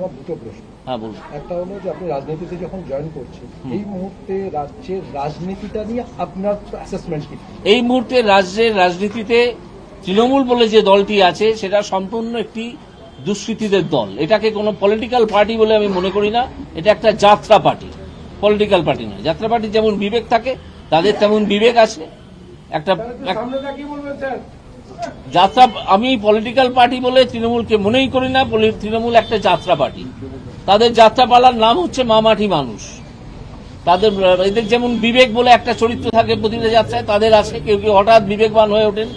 আমার দুটো প্রশ্ন। হ্যাঁ বলুন। একটা হলো যে আপনি রাজনীতিতে যখন জয়েন করছেন, এই মুহূর্তে রাজ্যের রাজনীতিটা নিয়ে আপনার অ্যাসেসমেন্ট কি? এই মুহূর্তে রাজ্যের রাজনীতিতে তৃণমূল বলে যে দলটি আছে সেটা সম্পূর্ণ একটি দুষ্কৃতীদের দল। এটাকে কোনো পলিটিক্যাল পার্টি বলে আমি মনে করি না। এটা একটা যাত্রা পার্টি, পলিটিক্যাল পার্টি নয়। যাত্রা পার্টি যেমন বিবেক থাকে, তাদের তেমন বিবেক আছে। একটা যাত্রা, আমি পলিটিক্যাল পার্টি বলে তৃণমূলকে মনেই করি না। তৃণমূল একটা যাত্রা পার্টি। তাদের যাত্রাপালার নাম হচ্ছে মা মাটি মানুষ। তাদের এদের যেমন বিবেক বলে একটা চরিত্র থাকে প্রতিটা যাত্রায়, তাদের আছে। কেউ কেউ হঠাৎ বিবেকবান হয়ে ওঠেন,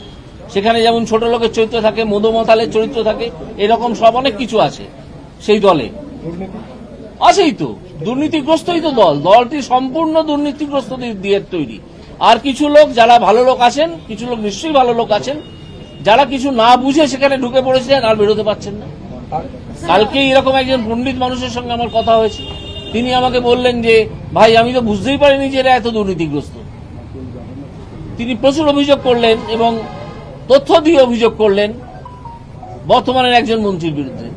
সেখানে যেমন ছোট লোকের চরিত্র থাকে, মধুমতালের চরিত্র থাকে, এরকম সব অনেক কিছু আছে সেই দলে। আছেই তো, দুর্নীতিগ্রস্তই তো দল। দলটি সম্পূর্ণ দুর্নীতিগ্রস্ত দিয়ে তৈরি। আর কিছু লোক যারা ভালো লোক আছেন, কিছু লোক নিশ্চয়ই ভালো লোক আছেন, যারা কিছু না বুঝে সেখানে ঢুকে পড়েছিলেন আর বেরোতে পারছেন না। কালকে এরকম একজন পণ্ডিত মানুষের সঙ্গে আমার কথা হয়েছে। তিনি আমাকে বললেন যে ভাই, আমি তো বুঝতেই পারিনি যে এরা এত দুর্নীতিগ্রস্ত। তিনি প্রচুর অভিযোগ করলেন এবং তথ্য দিয়ে অভিযোগ করলেন বর্তমানের একজন মন্ত্রীর বিরুদ্ধে।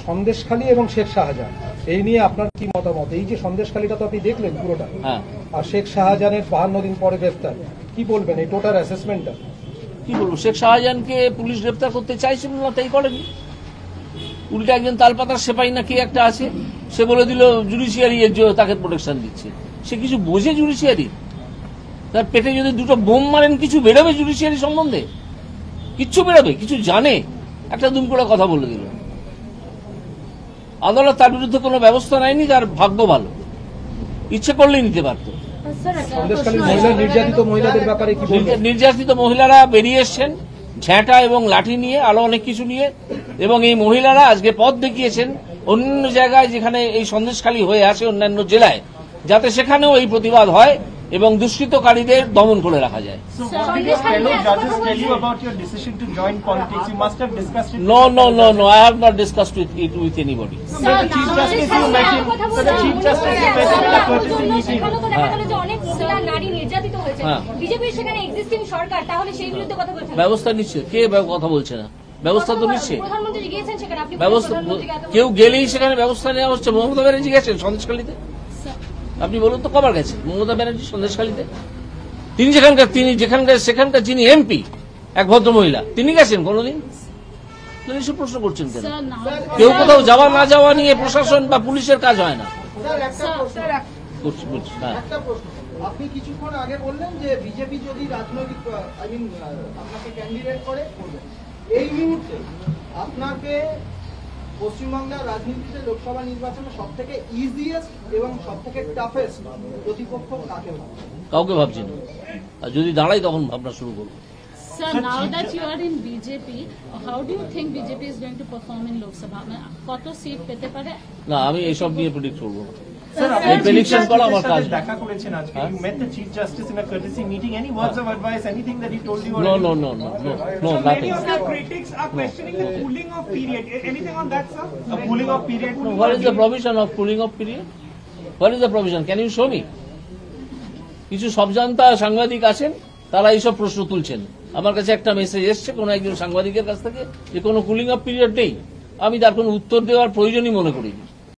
সন্দেশখালী এবং শেখ শাহজাহান, এই নিয়ে আপনার কি মতামত? এই যে সন্দেশখালীটা তো আপনি দেখলেন পুরোটা, আর শেখ শাহজাহানের 52 দিন পরে গ্রেফতার, কি বলবেন এই টোটাল অ্যাসেসমেন্টটা? কি বলবো, শেখ শাহজাহানকে পুলিশ গ্রেফতার করতে চাইছিল না, তাই করেনি। উল্টে একজন তালপাতার সেপাই না কি একটা আছে, সে বলে দিল জুডিশিয়ারি তাকে প্রোটেকশন দিচ্ছে। সে কিছু বোঝে জুডিশিয়ারি? তার পেটে যদি দুটো বোম মারেন কিছু বেরোবে জুডিশিয়ারি সম্বন্ধে? কিচ্ছু বেরোবে? কিছু জানে? একটা দুম করে কথা বলে দিল। আদালত তার বিরুদ্ধে কোনো ব্যবস্থা নেয়নি। তার ভাগ্য ভালো, ইচ্ছে করলেই নিতে পারত। নির্যাতিত মহিলারা বেরিয়ে এসছেন ঝ্যাঁটা এবং লাঠি নিয়ে, আরো অনেক কিছু নিয়ে, এবং এই মহিলারা আজকে পথ দেখিয়েছেন অন্য জায়গায় যেখানে এই সন্দেশখালী হয়ে আছে, অন্যান্য জেলায়, যাতে সেখানেও এই প্রতিবাদ হয় এবং দুষ্কৃতকারীদের দমন করে রাখা যায়। No, I have not discussed it with anybody. ব্যবস্থা নিচ্ছে কে? কথা বলছে না, ব্যবস্থা তো নিচ্ছে। ব্যবস্থা কেউ গেলেই সেখানে ব্যবস্থা নেওয়া হচ্ছে। মমতা ব্যানার্জি গেছেন সন্দেশখালীতে? আপনি বলুন তো কবার গেছে মমতা ব্যানার্জি সন্দেশখালীতে? তিনি সেখানকার যিনি এমপি, এক ভদ্র মহিলা, তিনি গেছেন কোনোদিন? এসব প্রশ্ন করছেন কেন? কেউ কোথাও যাওয়া না যাওয়া নিয়ে প্রশাসন বা পুলিশের কাজ হয় না। আপনি কিছুক্ষণ আগে বললেন যে বিজেপি যদি রাজনৈতিক আপনাকে ক্যান্ডিডেট করে, এই মুহূর্তে আপনাকে পশ্চিমবাংলার রাজনীতিতে লোকসভা নির্বাচনে সব থেকে ইজিয়েস্ট এবং সব থেকে টাফেস্ট প্রতিপক্ষ কাকে ভাবছেন? কাউকে ভাবছি না। আর যদি দাঁড়াই তখন ভাবনা শুরু করবো। Sir, now that you are in BJP, how do you think BJP is going to perform in Lok Sabha? কত সিট পেতে পারে? না, আমি এইসব নিয়ে প্রেডিক্ট করবো না। Sir, prediction করা আমার কাজ। দেখা করেছেন আজকে, you met the Chief Justice in a courtesy meeting. Any words of advice, anything that he told you? No, nothing. Many of the critics are questioning the cooling off period. Anything on that, sir? A cooling off period? No, what is the provision of cooling off period? What is the provision? Can you show me? কিছু সবজান্তা সাংবাদিক আছেন, তারা এইসব প্রশ্ন তুলছেন। আমার কাছে একটা মেসেজ এসছে কোন একজন সাংবাদিকের কাছ থেকে যে কোনো কুলিং অফ পিরিয়ড নেই। আমি তার কোনো উত্তর দেওয়ার প্রয়োজনই মনে করিনি।